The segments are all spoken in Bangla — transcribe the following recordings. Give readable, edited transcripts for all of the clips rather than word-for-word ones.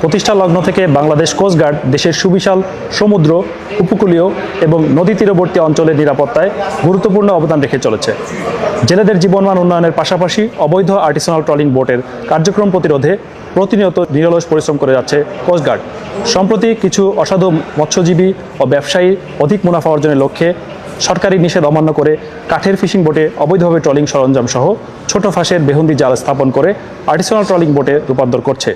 প্রতিষ্ঠা লগ্ন থেকে বাংলাদেশ কোস্টগার্ড দেশের সুবিশাল সমুদ্র, উপকূলীয় এবং নদী তীরবর্তী অঞ্চলের নিরাপত্তায় গুরুত্বপূর্ণ অবদান রেখে চলেছে। জেলেদের জীবনমান উন্নয়নের পাশাপাশি অবৈধ আর্টিসানাল ট্রলিং বোটের কার্যক্রম প্রতিরোধে প্রতিনিয়ত নিরলস পরিশ্রম করে যাচ্ছে কোস্টগার্ড। সম্প্রতি কিছু অসাধু মৎস্যজীবী ও ব্যবসায়ী অধিক মুনাফা অর্জনের লক্ষ্যে সরকারি নিষেধ অমান্য করে কাঠের ফিশিং বোটে অবৈধভাবে ট্রলিং সরঞ্জাম সহ ছোট ফাঁসের বেহুন্দি জাল স্থাপন করে আর্টিসানাল ট্রলিং বোটে রূপান্তর করছে।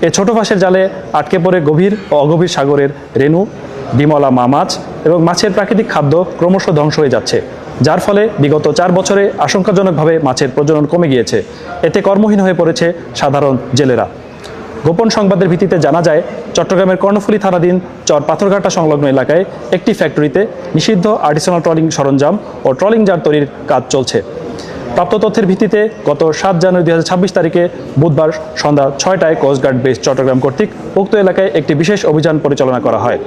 এই ছোট ফাঁসের জালে আটকে পড়ে গভীর ও অগভীর সাগরের রেণু, ডিমলা মাছ এবং মাছের প্রাকৃতিক খাদ্য ক্রমশ ধ্বংস হয়ে যাচ্ছে, যার ফলে বিগত 4 বছরে আশঙ্কাজনকভাবে মাছের প্রজনন কমে গিয়েছে। এতে কর্মহীন হয়ে পড়েছে সাধারণ জেলেরা। গোপন সংবাদের ভিত্তিতে জানা যায়, চট্টগ্রামের কর্ণফুলী থানাধীন চর পাথরঘাটা সংলগ্ন এলাকায় একটি ফ্যাক্টরিতে নিষিদ্ধ আর্টিসানাল ট্রলিং সরঞ্জাম ও ট্রলিং জার তৈরির কাজ চলছে। প্রাপ্ত তথ্যের ভিত্তিতে গত 7 জানুয়ারি 2026 তারিখে বুধবার সন্ধ্যা 6টায় কোস্টগার্ড বেস চট্টগ্রাম কর্তৃক উক্ত এলাকায় একটি বিশেষ অভিযান পরিচালনা করা হয়।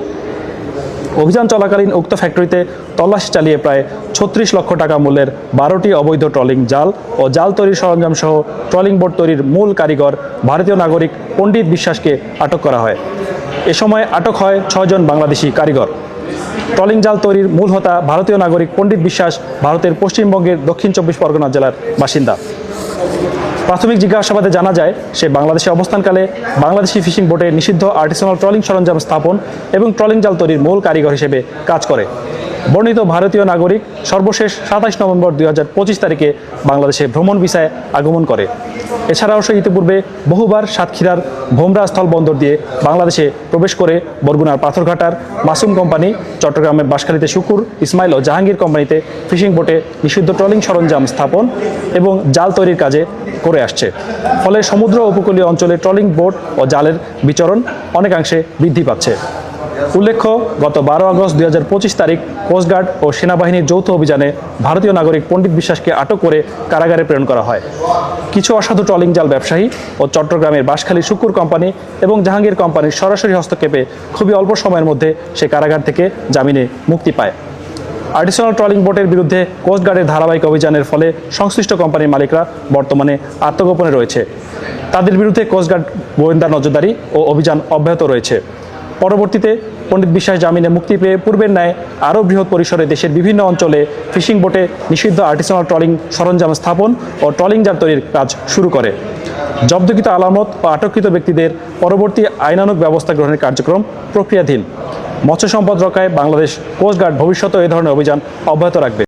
অভিযান চলাকালীন উক্ত ফ্যাক্টরিতে তল্লাশি চালিয়ে প্রায় 36 লক্ষ টাকা মূল্যের 12টি অবৈধ ট্রলিং জাল ও জাল তৈরির সরঞ্জাম সহ ট্রলিং বোট তৈরির মূল কারিগর ভারতীয় নাগরিক পণ্ডিত বিশ্বাসকে আটক করা হয়। এ সময় আটক হয় 6 জন বাংলাদেশি কারিগর। ট্রলিং জাল তৈরির মূল হোতা ভারতীয় নাগরিক পণ্ডিত বিশ্বাস ভারতের পশ্চিমবঙ্গের দক্ষিণ 24 পরগনা জেলার বাসিন্দা। প্রাথমিক জিজ্ঞাসাবাদে জানা যায়, সে বাংলাদেশে অবস্থানকালে বাংলাদেশি ফিশিং বোটে নিষিদ্ধ আর্টিসানাল ট্রলিং সরঞ্জাম স্থাপন এবং ট্রলিং জাল তৈরির মূল কারিগর হিসেবে কাজ করে। বর্ণিত ভারতীয় নাগরিক সর্বশেষ 27 নভেম্বর 2025 তারিখে বাংলাদেশে ভ্রমণ ভিসায় আগমন করে। এছাড়াও সে ইতিপূর্বে বহুবার সাতক্ষীরার ভোমরা স্থল বন্দর দিয়ে বাংলাদেশে প্রবেশ করে বরগুনার পাথরঘাটার মাসুম কোম্পানি, চট্টগ্রামের বাঁশখালীতে শুকুর, ইসমাইল ও জাহাঙ্গীর কোম্পানিতে ফিশিং বোটে নিষিদ্ধ ট্রলিং সরঞ্জাম স্থাপন এবং জাল তৈরির কাজে করে আসছে। ফলে সমুদ্র উপকূলীয় অঞ্চলে ট্রলিং বোট ও জালের বিচরণ অনেকাংশে বৃদ্ধি পাচ্ছে। উল্লেখ্য, গত 12 আগস্ট 2025 তারিখ কোস্টগার্ড ও সেনাবাহিনীর যৌথ অভিযানে ভারতীয় নাগরিক পণ্ডিত বিশ্বাসকে আটক করে কারাগারে প্রেরণ করা হয়। কিছু অসাধু ট্রলিং জাল ব্যবসায়ী ও চট্টগ্রামের বাঁশখালী শুকুর কোম্পানি এবং জাহাঙ্গীর কোম্পানির সরাসরি হস্তক্ষেপে খুবই অল্প সময়ের মধ্যে সে কারাগার থেকে জামিনে মুক্তি পায়। আর্টিসানাল ট্রলিং বোটের বিরুদ্ধে কোস্টগার্ডের ধারাবাহিক অভিযানের ফলে সংশ্লিষ্ট কোম্পানির মালিকরা বর্তমানে আত্মগোপনে রয়েছে। তাদের বিরুদ্ধে কোস্টগার্ড গোয়েন্দা নজরদারি ও অভিযান অব্যাহত রয়েছে। পরবর্তীতে পণ্ডিত বিশ্বাস জামিনে মুক্তি পেয়ে পূর্বের ন্যায় আরও বৃহৎ পরিসরে দেশের বিভিন্ন অঞ্চলে ফিশিং বোটে নিষিদ্ধ আর্টিসানাল ট্রলিং সরঞ্জাম স্থাপন ও ট্রলিং জাল তৈরির কাজ শুরু করে। জব্দকৃত আলামত ও আটককৃত ব্যক্তিদের পরবর্তী আইনানুগ ব্যবস্থা গ্রহণের কার্যক্রম প্রক্রিয়াধীন। মৎস্য সম্পদ রক্ষায় বাংলাদেশ কোস্টগার্ড ভবিষ্যতেও এই ধরনের অভিযান অব্যাহত রাখবে।